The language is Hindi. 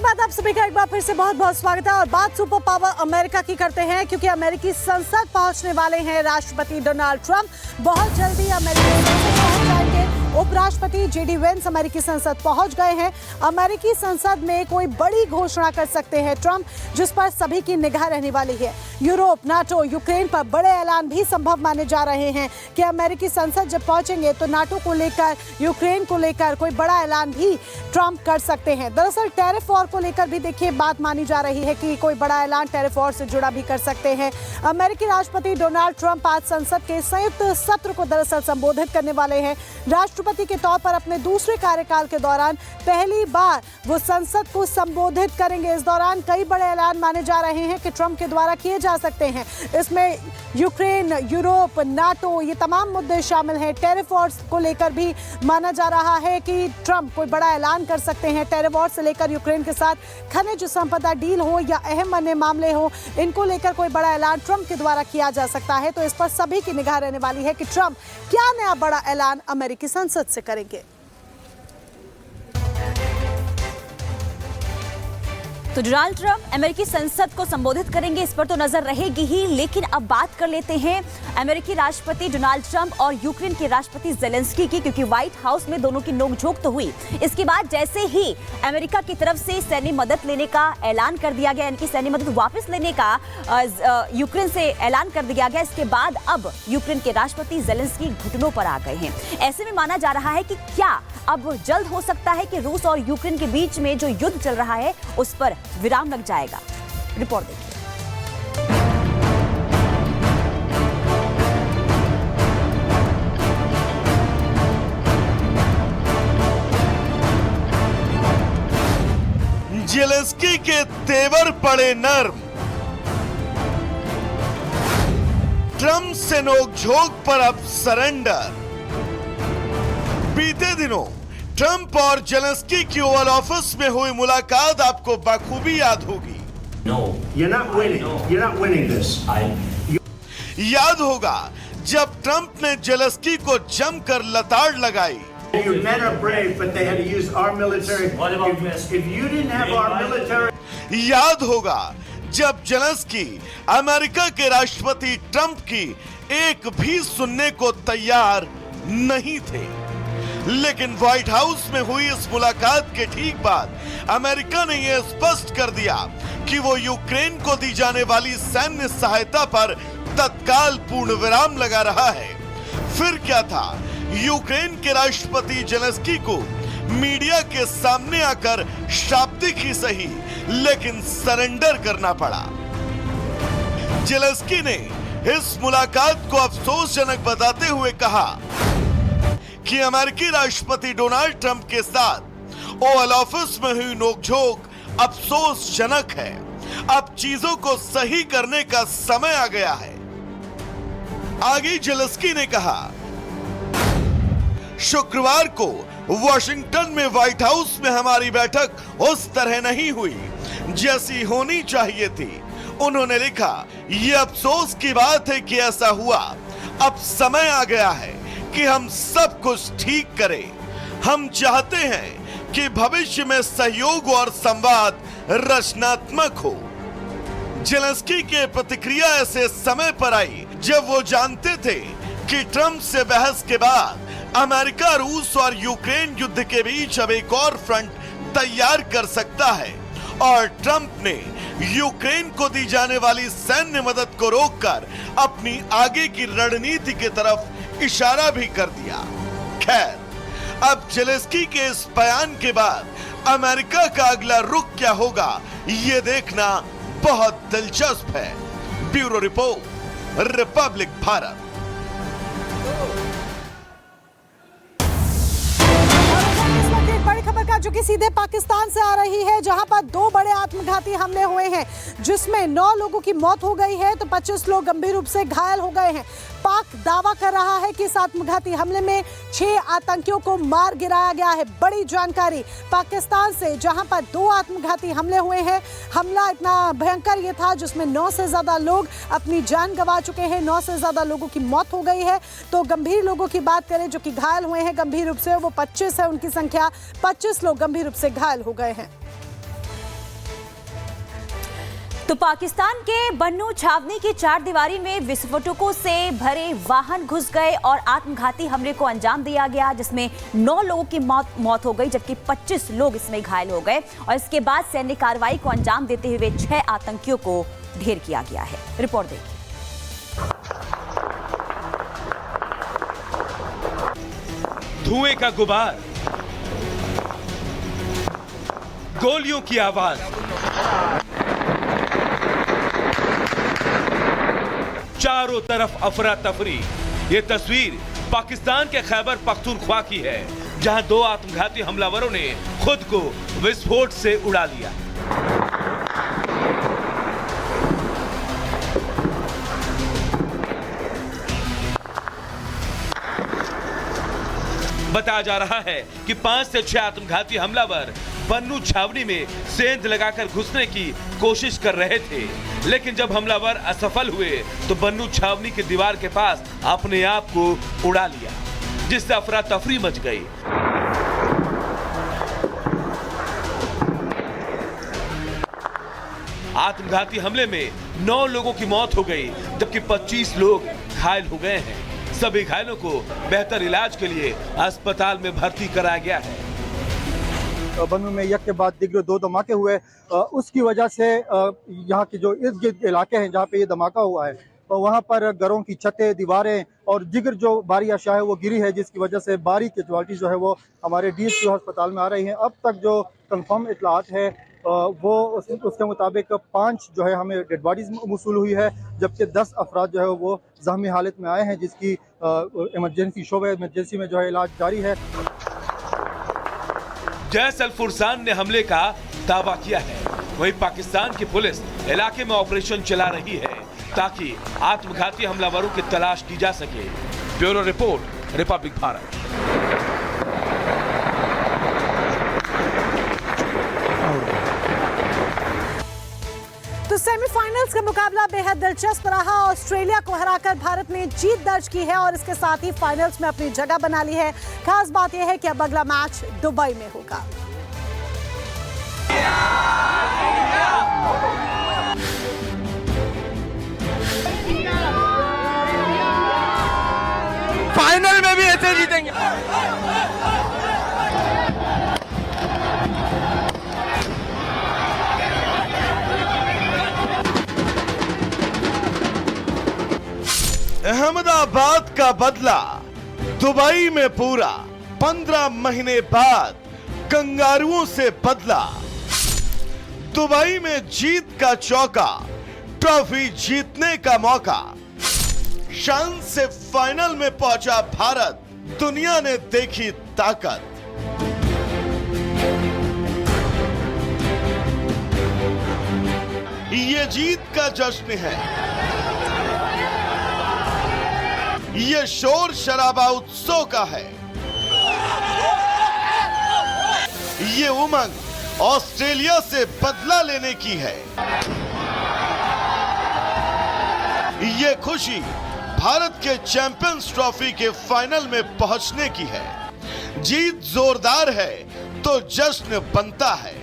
बाद आप सभी का एक बार फिर से बहुत बहुत स्वागत है। और बात सुपर पावर अमेरिका की करते हैं, क्योंकि अमेरिकी संसद पहुंचने वाले हैं राष्ट्रपति डोनाल्ड ट्रंप। बहुत जल्दी अमेरिकी संसद पहुंच जाएंगे। उपराष्ट्रपति जेडी वेंस अमेरिकी संसद पहुंच गए हैं। अमेरिकी संसद में कोई बड़ी घोषणा कर सकते हैं ट्रंप, जिस पर सभी की निगाह रहने वाली है। यूरोप, नाटो, यूक्रेन पर बड़े ऐलान भी संभव माने जा रहे हैं कि अमेरिकी संसद जब पहुंचेंगे तो नाटो को लेकर, यूक्रेन को लेकर कोई बड़ा ऐलान भी ट्रंप कर सकते हैं। दरअसल टैरिफ वॉर को लेकर भी देखिए बात मानी जा रही है कि कोई बड़ा ऐलान टैरिफ वॉर से जुड़ा भी कर सकते हैं। अमेरिकी राष्ट्रपति डोनाल्ड ट्रंप आज संसद के संयुक्त सत्र को दरअसल संबोधित करने वाले हैं। राष्ट्रपति के तौर पर अपने दूसरे कार्यकाल के दौरान पहली बार वो संसद को संबोधित करेंगे। इस दौरान कई बड़े ऐलान माने जा रहे हैं कि ट्रंप के द्वारा किए जा सकते हैं। इसमें यूक्रेन, यूरोप, नाटो, ये तमाम मुद्दे शामिल हैं। टैरिफ वॉर को लेकर भी माना जा रहा है कि ट्रंप कोई बड़ा ऐलान कर सकते हैं। टैरिफ वॉर से लेकर यूक्रेन के साथ खनिज संपदा डील हो या अहम अन्य मामले हो, इनको लेकर कोई बड़ा ऐलान ट्रंप के द्वारा किया जा सकता है। तो इस पर सभी की निगाह रहने वाली है कि ट्रंप क्या नया बड़ा ऐलान अमेरिकी संसद से करेंगे। तो डोनाल्ड ट्रंप अमेरिकी संसद को संबोधित करेंगे, इस पर तो नजर रहेगी ही। लेकिन अब बात कर लेते हैं अमेरिकी राष्ट्रपति डोनाल्ड ट्रंप और यूक्रेन के राष्ट्रपति जेलेंस्की की, क्योंकि व्हाइट हाउस में दोनों की नोकझोंक तो हुई। इसके बाद जैसे ही अमेरिका की तरफ से सैन्य मदद लेने का ऐलान कर दिया गया, इनकी सैन्य मदद वापस लेने का यूक्रेन से ऐलान कर दिया गया, इसके बाद अब यूक्रेन के राष्ट्रपति जेलेंस्की घुटनों पर आ गए हैं। ऐसे में माना जा रहा है कि क्या अब जल्द हो सकता है कि रूस और यूक्रेन के बीच में जो युद्ध चल रहा है उस पर विराम लग जाएगा। रिपोर्ट देखिए। जेलेंस्की के तेवर पड़े नर्म, ट्रंप से नोकझोंक पर अब सरेंडर। बीते दिनों ट्रंप और जेलेंस्की की ओवल ऑफिस में हुई मुलाकात आपको बखूबी याद होगी। No, you're not winning. You're not winning this. याद होगा जब ट्रंप ने जेलेंस्की को जमकर लताड़ लगाई। Your men are brave, but they had to use our military. If you didn't have our military. याद होगा जब जेलेंस्की अमेरिका के राष्ट्रपति ट्रंप की एक भी सुनने को तैयार नहीं थे। लेकिन व्हाइट हाउस में हुई इस मुलाकात के ठीक बाद अमेरिका ने यह स्पष्ट कर दिया कि वो यूक्रेन को दी जाने वाली सैन्य सहायता पर तत्काल पूर्ण विराम लगा रहा है। फिर क्या था, यूक्रेन के राष्ट्रपति जेलेंस्की को मीडिया के सामने आकर शाब्दिक ही सही लेकिन सरेंडर करना पड़ा। जेलेंस्की ने इस मुलाकात को अफसोसजनक बताते हुए कहा कि अमेरिकी राष्ट्रपति डोनाल्ड ट्रंप के साथ ओवल ऑफिस में हुई नोकझोंक अफसोसजनक है। अब चीजों को सही करने का समय आ गया है। आगे जेलेंस्की ने कहा, शुक्रवार को वॉशिंगटन में व्हाइट हाउस में हमारी बैठक उस तरह नहीं हुई जैसी होनी चाहिए थी। उन्होंने लिखा, यह अफसोस की बात है कि ऐसा हुआ। अब समय आ गया है कि हम सब कुछ ठीक करें। हम चाहते हैं कि भविष्य में सहयोग और संवाद रचनात्मक हो। जेलेंस्की के प्रतिक्रिया ऐसे समय पर आई जब वो जानते थे कि ट्रंप से बहस के बाद अमेरिका रूस और यूक्रेन युद्ध के बीच अब एक और फ्रंट तैयार कर सकता है। और ट्रंप ने यूक्रेन को दी जाने वाली सैन्य मदद को रोककर अपनी आगे की रणनीति की तरफ इशारा भी कर दिया। खैर, अब जेलेंस्की के इस बयान के बाद अमेरिका का अगला रुख क्या होगा, ये देखना बहुत दिलचस्प है। Bureau report, Republic Bharat. बड़ी खबर का जो कि सीधे पाकिस्तान से आ रही है, जहां पर 2 बड़े आत्मघाती हमले हुए हैं, जिसमें 9 लोगों की मौत हो गई है तो 25 लोग गंभीर रूप से घायल हो गए हैं। पाक दावा कर रहा है कि इस आत्मघाती हमले में 6 आतंकियों को मार गिराया गया है। बड़ी जानकारी पाकिस्तान से, जहां पर 2 आत्मघाती हमले हुए हैं। हमला इतना भयंकर ये था जिसमें 9 से ज्यादा लोग अपनी जान गंवा चुके हैं, 9 से ज्यादा लोगों की मौत हो गई है। तो गंभीर लोगों की बात करें जो कि घायल हुए हैं गंभीर रूप से, वो 25 है उनकी संख्या। 25 लोग गंभीर रूप से घायल हो गए हैं। तो पाकिस्तान के बन्नू छावनी की चार दीवारी में विस्फोटकों से भरे वाहन घुस गए और आत्मघाती हमले को अंजाम दिया गया, जिसमें 9 लोगों की मौत हो गई, जबकि 25 लोग इसमें घायल हो गए। और इसके बाद सैन्य कार्रवाई को अंजाम देते हुए 6 आतंकियों को ढेर किया गया है। रिपोर्ट देखिए। धुएं का गुबार, गोलियों की आवाज, चारों तरफ अफरा तफरी। ये तस्वीर पाकिस्तान के खैबर पख्तूनख्वा की है, जहां 2 आत्मघाती हमलावरों ने खुद को विस्फोट से उड़ा लिया। बताया जा रहा है कि 5 से 6 आत्मघाती हमलावर बन्नू छावनी में सेंध लगाकर घुसने की कोशिश कर रहे थे, लेकिन जब हमलावर असफल हुए तो बन्नू छावनी की दीवार के पास अपने आप को उड़ा लिया, जिससे अफरा तफरी मच गई। आत्मघाती हमले में 9 लोगों की मौत हो गई, जबकि 25 लोग घायल हो गए हैं। सभी घायलों को बेहतर इलाज के लिए अस्पताल में भर्ती कराया गया है। बन्नू में एक के बाद दिग्र 2 धमाके हुए, उसकी वजह से यहाँ के जो इर्द गिर्द इलाके हैं जहाँ पे ये धमाका हुआ है, वहाँ पर घरों की छतें, दीवारें और दिग्र जो भारी अशिया है वो गिरी है, जिसकी वजह से भारी कैजुअल्टी जो है वो हमारे DSU अस्पताल में आ रही हैं। अब तक जो कंफर्म इतलात है वो उसके मुताबिक 5 जो है हमें डेड बॉडीज मौसूल हुई है, जबकि 10 अफराद जो है वो ज़ख्मी हालत में आए हैं, जिसकी इमरजेंसी में जो है इलाज जारी है। जैश अल फुरसान ने हमले का दावा किया है, वहीं पाकिस्तान की पुलिस इलाके में ऑपरेशन चला रही है ताकि आत्मघाती हमलावरों की तलाश की जा सके। Bureau report, Republic Bharat. तो सेमीफाइनल्स का मुकाबला बेहद दिलचस्प रहा। ऑस्ट्रेलिया को हराकर भारत ने जीत दर्ज की है और इसके साथ ही फाइनल्स में अपनी जगह बना ली है। खास बात यह है कि अब अगला मैच दुबई में होगा। फाइनल में भी ऐसे जीतेंगे। अहमदाबाद का बदला दुबई में पूरा 15 महीने बाद कंगारुओं से बदला। दुबई में जीत का चौका, ट्रॉफी जीतने का मौका। शान से फाइनल में पहुंचा भारत, दुनिया ने देखी ताकत। ये जीत का जश्न है, ये शोर शराबा उत्सव का है, ये उमंग ऑस्ट्रेलिया से बदला लेने की है, ये खुशी भारत के चैंपियंस ट्रॉफी के फाइनल में पहुंचने की है। जीत जोरदार है तो जश्न बनता है।